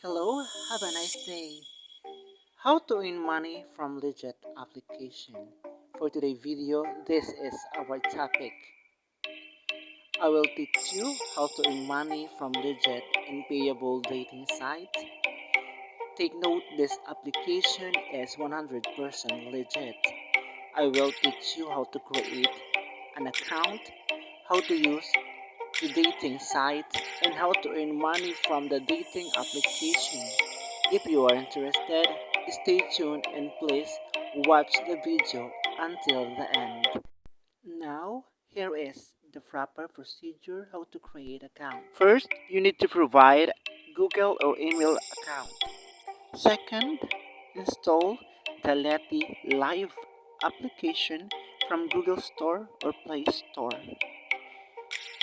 Hello, have a nice day. How to earn money from Legit application. For today's video, this is our topic. I will teach you how to earn money from Legit in payable dating site. Take note, this application is 100% legit. I will teach you how to create an account, how to use the dating site, and how to earn money from the dating application. If you are interested, stay tuned and please watch the video until the end. Now, here is the proper procedure how to create account. First, you need to provide Google or email account. Second, install the Leti Live application from Google Store or Play Store.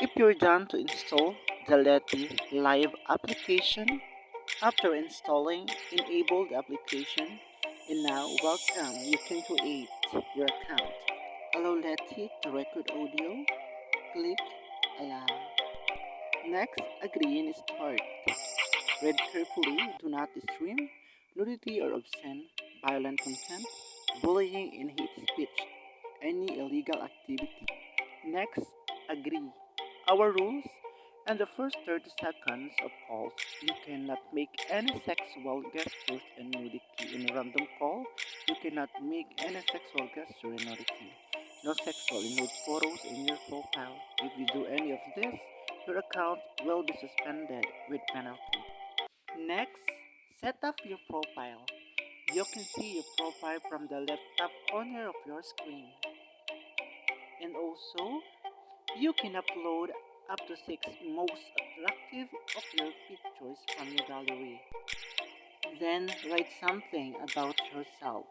If you're done to install the Leti Live application, after installing, enable the application, and now welcome, you can create your account. Allow Leti to record audio, click allow. Next, agree and start. Read carefully, do not stream nudity or obscene, violent content, bullying and hate speech, any illegal activity. Next, agree. Our rules: in the first 30 seconds of calls, you cannot make any sexual gestures and nudity. In a random call, you cannot make any sexual gesture and nudity. No sexual and nude photos in your profile. If you do any of this, your account will be suspended with penalty. Next, set up your profile. You can see your profile from the left top corner of your screen. And also, you can upload up to 6 most attractive of your pictures from your gallery. Then write something about yourself.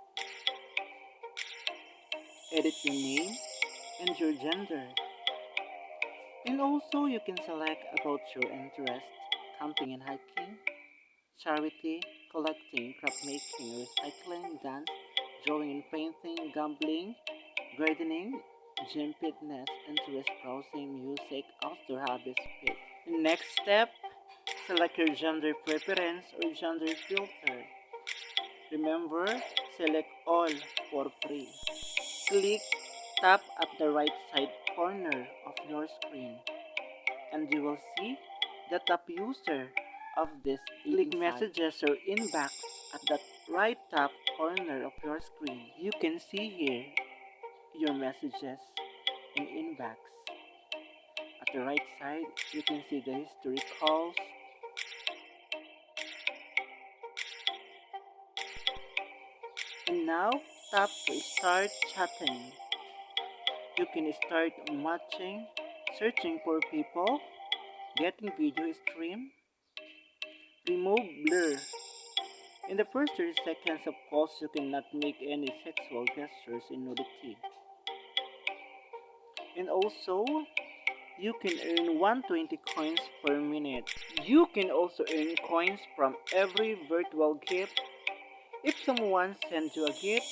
Edit your name and your gender. And also you can select about your interest: camping and hiking, charity, collecting, craft making, recycling, dance, drawing and painting, gambling, gardening, gym, fitness, interest, browsing, music, outdoor hobbies, fit. Next step, select your gender preference or gender filter. Remember, select all for free. Click tap at the right side corner of your screen and you will see the top user of this. Click messages or inbox at the right top corner of your screen. You can see here your messages in inbox. At the right side, you can see the history calls, and now tap to start chatting. You can start matching, searching for people, getting video stream, remove blur. In the first 30 seconds of calls, you cannot make any sexual gestures in nudity. And also, you can earn 120 coins per minute. You can also earn coins from every virtual gift. If someone sends you a gift,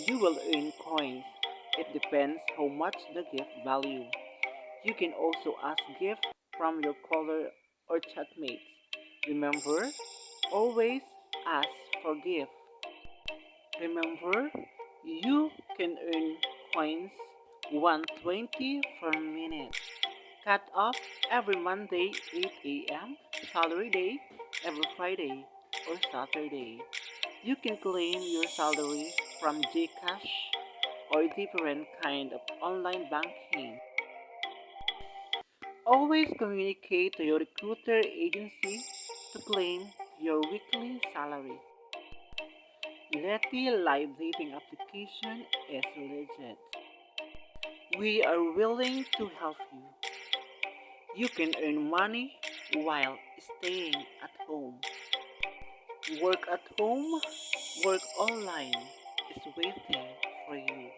you will earn coins. It depends how much the gift value. You can also ask gift from your caller or chatmates. Remember, always ask for gift. Remember, you can earn coins 120 per minute. Cut off every Monday 8 a.m. Salary day every Friday or Saturday. You can claim your salary from GCash or different kind of online banking. Always communicate to your recruiter agency to claim your weekly salary. Leti live dating application is legit. We are willing to help you. You can earn money while staying at home. Work at home, work online is waiting for you.